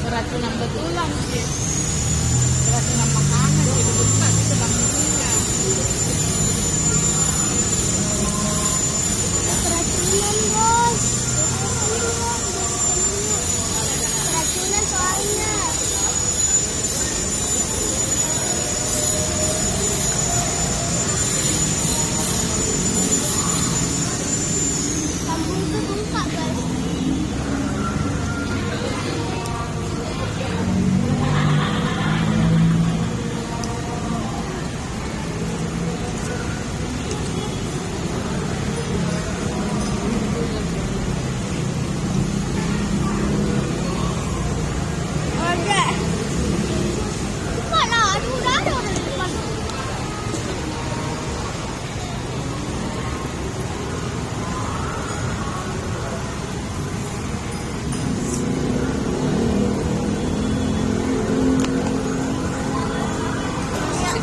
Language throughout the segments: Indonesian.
Keracunan betulan sih, keracunan makanan jadi besar itu lambungnya. Keracunan bos, keracunan soalnya. Lambung itu bengkak guys.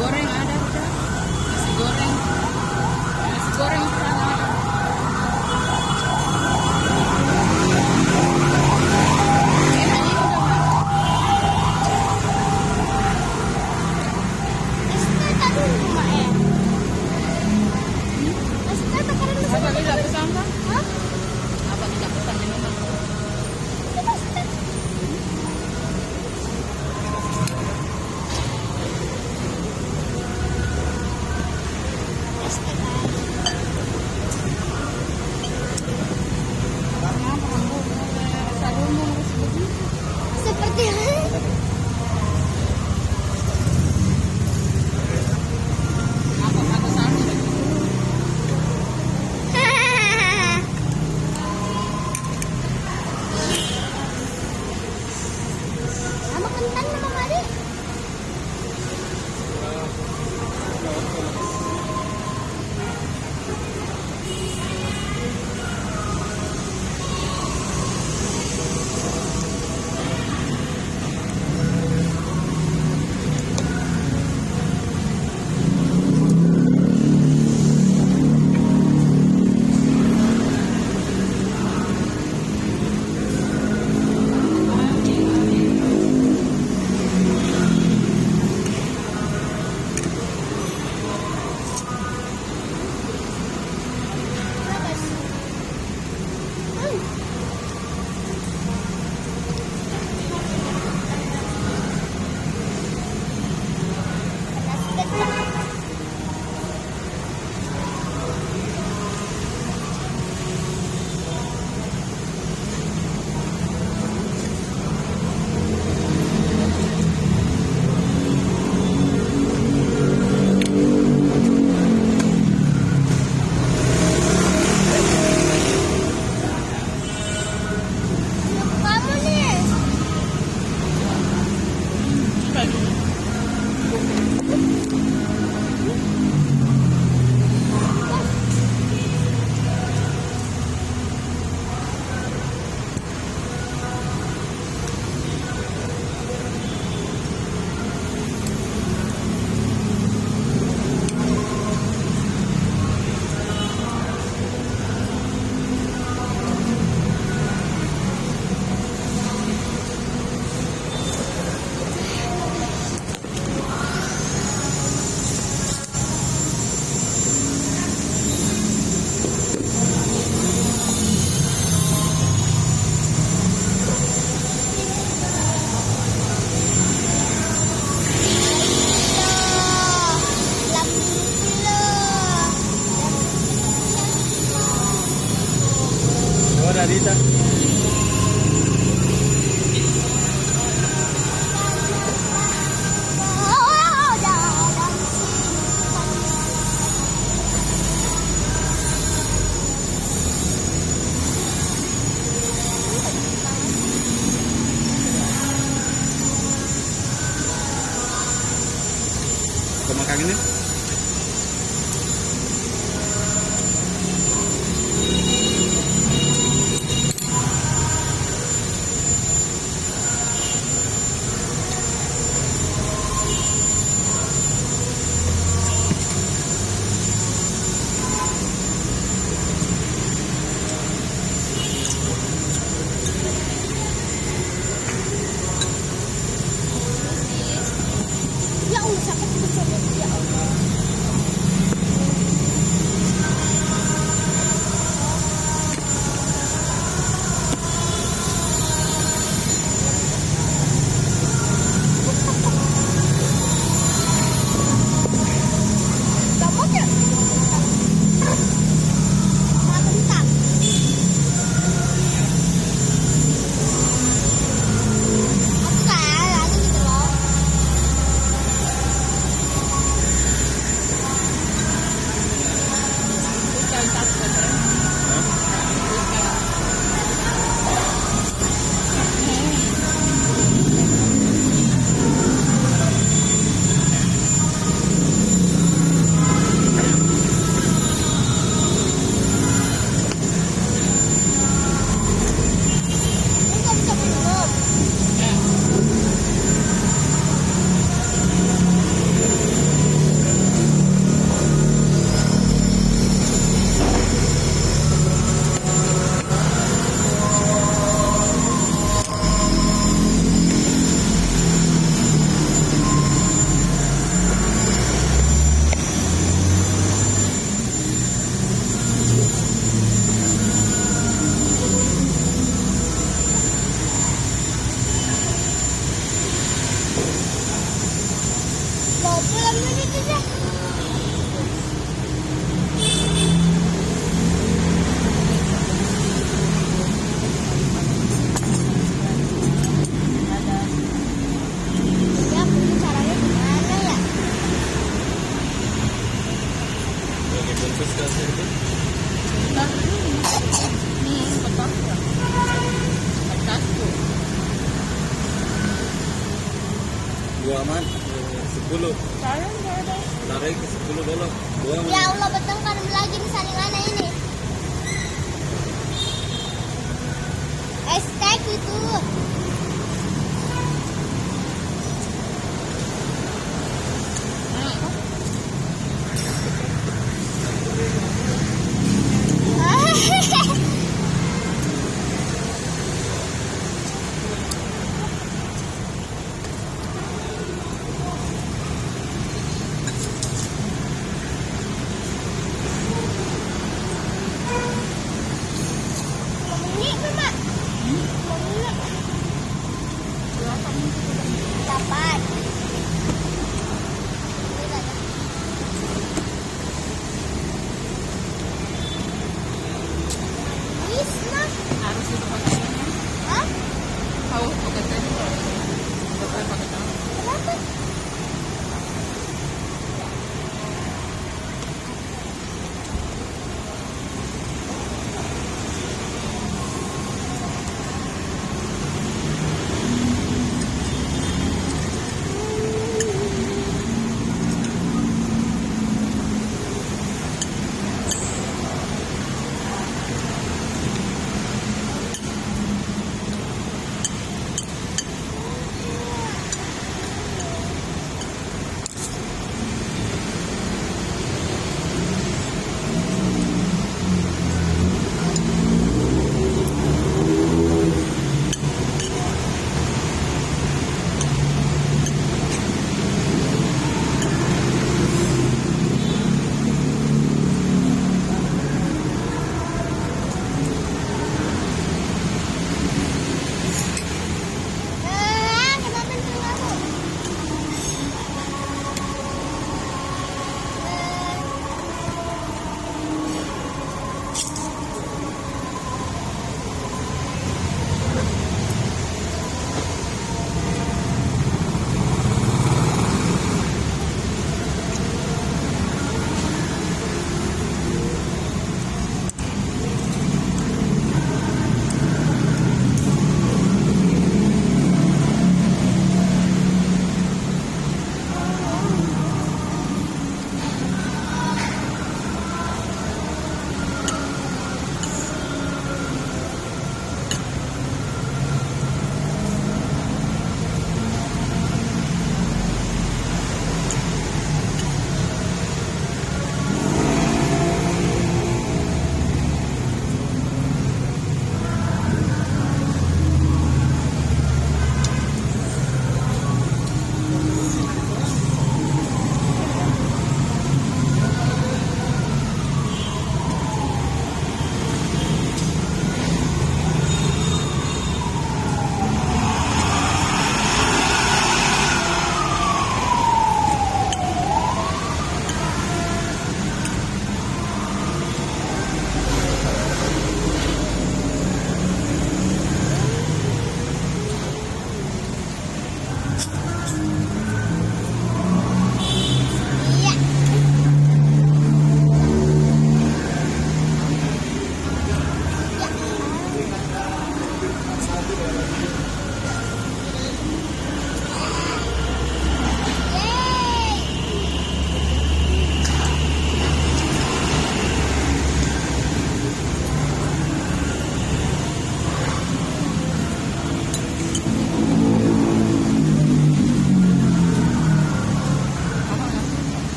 Goreng ada udah, nasi goreng sana ada. Enak ini udah Mak. Esther tak dulu mak ya. Esther bakalan masuk. Apa tidak pesan Pak? Hah? Apa tidak pesan minuman? Kita Esther. Esther kan. Seperti Apa sana? Ada Dita. Oh, udah. Kau makan ini? Ya Allah, sakit betul. Ya Allah. Kamu ya? Sama kentang. Aku kayak lagi gitu loh. Bukan takut, kan? Enggak bisa minum. Mau pulang dulu deh. Ya, punya caranya gimana ya? Lagi bungkus kasih itu. Betul ya. Betul. Dua aman. 10. Sayang nggak ada. Tarik ke 10 dulu. Dua aman. Ya Allah, bertengkar lagi misalnya mana ini? Estek itu. Ini Mama. Dapat. Isma. Harus itu pakaiannya. Hah? Tahu